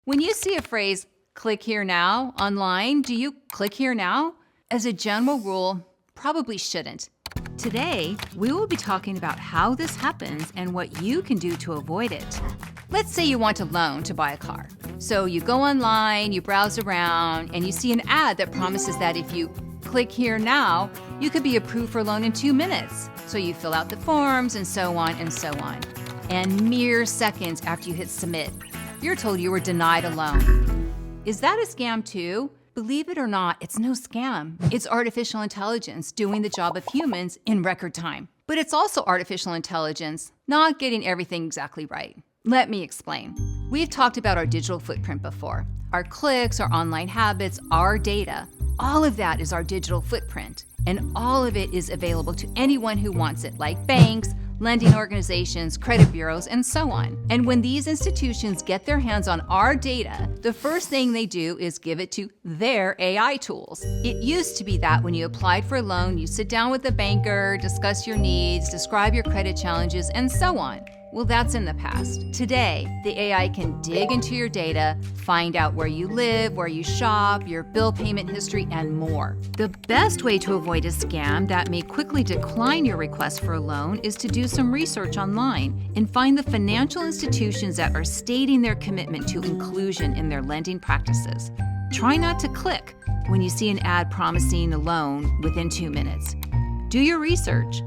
When you see a phrase, "click here now," online, do you click here now? As a general rule, probably shouldn't. Today, we will be talking about how this happens and what you can do to avoid it. Let's say you want a loan to buy a car. So you go online, you browse around, and you see an ad that promises that if you click here now, you could be approved for a loan in 2 minutes. So you fill out the forms and so on and so on. And mere seconds after you hit submit, you're told you were denied a loan. Is that a scam too? Believe it or not, it's no scam. It's artificial intelligence doing the job of humans in record time. But it's also artificial intelligence not getting everything exactly right. Let me explain. We've talked about our digital footprint before. Our clicks, our online habits, our data. All of that is our digital footprint. And all of it is available to anyone who wants it, like banks, lending organizations, credit bureaus, and so on. And when these institutions get their hands on our data, the first thing they do is give it to their AI tools. It used to be that when you applied for a loan, you sit down with the banker, discuss your needs, describe your credit challenges, and so on. Well, that's in the past. Today, the AI can dig into your data, find out where you live, where you shop, your bill payment history, and more. The best way to avoid a scam that may quickly decline your request for a loan is to do some research online and find the financial institutions that are stating their commitment to inclusion in their lending practices. Try not to click when you see an ad promising a loan within 2 minutes. Do your research.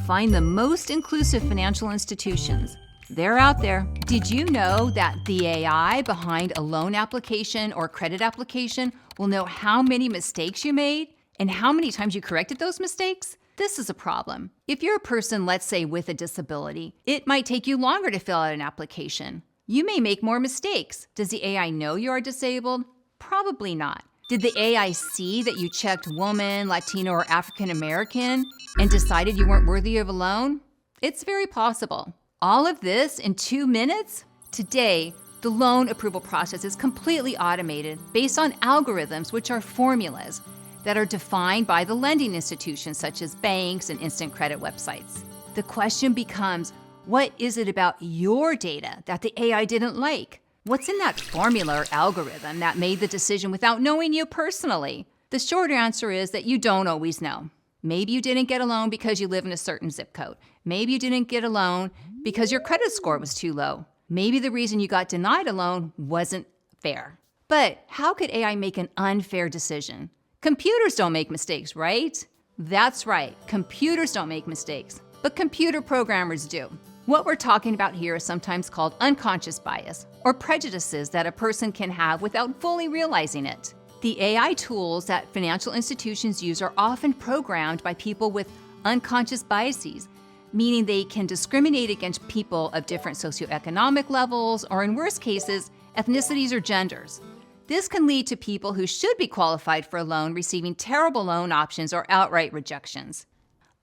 Find the most inclusive financial institutions. They're out there. Did you know that the AI behind a loan application or credit application will know how many mistakes you made and how many times you corrected those mistakes? This is a problem. If you're a person, let's say, with a disability, it might take you longer to fill out an application. You may make more mistakes. Does the AI know you are disabled? Probably not. Did the AI see that you checked woman, Latino, or African American and decided you weren't worthy of a loan? It's very possible. All of this in 2 minutes? Today, the loan approval process is completely automated based on algorithms, which are formulas that are defined by the lending institutions such as banks and instant credit websites. The question becomes, what is it about your data that the AI didn't like? What's in that formula or algorithm that made the decision without knowing you personally? The short answer is that you don't always know. Maybe you didn't get a loan because you live in a certain zip code. Maybe you didn't get a loan because your credit score was too low. Maybe the reason you got denied a loan wasn't fair. But how could AI make an unfair decision? Computers don't make mistakes, right? That's right, computers don't make mistakes, but computer programmers do. What we're talking about here is sometimes called unconscious bias, or prejudices that a person can have without fully realizing it. The AI tools that financial institutions use are often programmed by people with unconscious biases, meaning they can discriminate against people of different socioeconomic levels, or in worst cases, ethnicities or genders. This can lead to people who should be qualified for a loan receiving terrible loan options or outright rejections.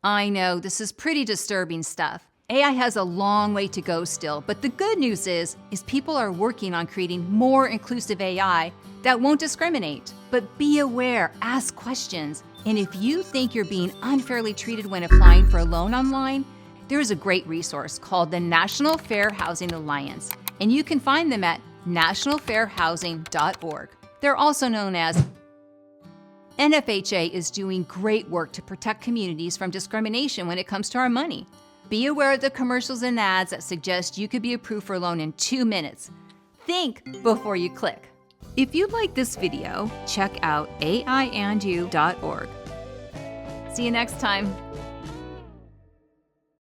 I know this is pretty disturbing stuff. AI has a long way to go still, but the good news is people are working on creating more inclusive AI that won't discriminate. But be aware, ask questions, and if you think you're being unfairly treated when applying for a loan online, there is a great resource called the National Fair Housing Alliance, and you can find them at nationalfairhousing.org. They're also known as NFHA is doing great work to protect communities from discrimination when it comes to our money. Be aware of the commercials and ads that suggest you could be approved for a loan in 2 minutes. Think before you click. If you like this video, check out aiandyou.org. See you next time.